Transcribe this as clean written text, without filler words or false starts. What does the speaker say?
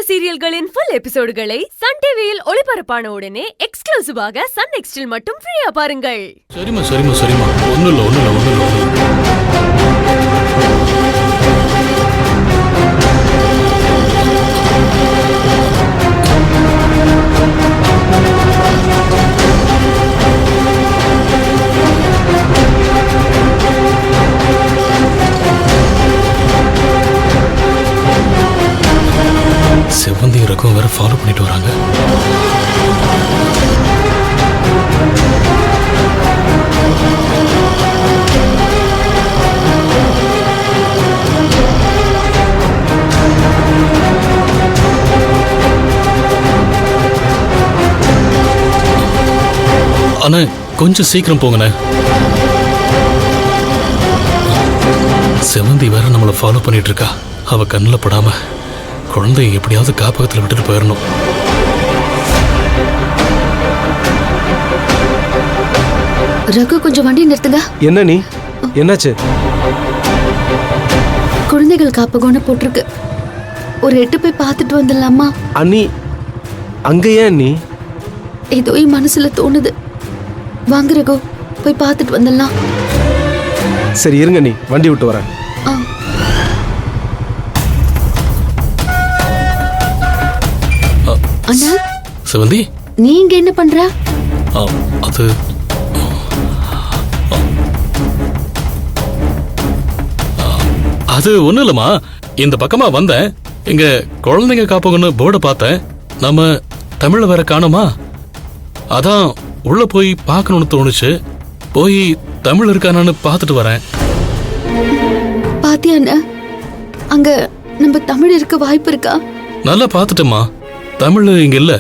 சீரியல்களின் full எபிசோடுகளை Sun டிவியில் ஒளிபரப்பான உடனே எக்ஸ்க்ளூசிவாக சன் நெக்ஸ்டில் மட்டும் ஃப்ரீயா பாருங்கள். சரிமா ஒண்ணும் இல்ல. செவ்வந்தி ரகம் வேற ஃபாலோ பண்ணிட்டு வராங்க. அண்ணா கொஞ்சம் சீக்கிரம் போங்கண்ணே. செவந்தி வேற நம்மளை ஃபாலோ பண்ணிட்டு இருக்கா. அவ கண்ணில் படாம குழந்தைய எப்படியாவது காப்பகத்தில் விட்டுட்டு போயிடணும். ரகு கொஞ்சம் வண்டி நிறுத்துங்க. என்ன நீ என்னாச்சு? குழந்தைகள் காப்பகம்னு போட்டிருக்கு. ஒரு எட்டு போய் பார்த்துட்டு வந்துடலாமா? அண்ணி அங்க ஏன் நீ? ஏதோ என் மனசுல தோணுது. வாங்க ரகு போய் பார்த்துட்டு வந்துடலாம். சரி இருங்க, நீ வண்டி விட்டு வரேன். அண்ணா செவந்தி நீங்க என்ன பண்ற? அது ஒண்ணும் இல்லம்மா. இந்த பக்கமா வந்தேன். இங்க குழந்தைங்க காப்பகம்னு போர்டை பார்த்தேன். நம்ம தமிழ்ல வேற காணுமா, அதான் உள்ள போய் பார்க்கணும்னு தோணுச்சு. போய் தமிழ் இருக்கானு பார்த்துட்டு வரேன். பாத்தியா அண்ணா, அங்க நம்ம தமிழ் இருக்க வாய்ப்பு இருக்கா? நல்லா பார்த்துட்டேம்மா. தமிழ் இங்க இல்ல.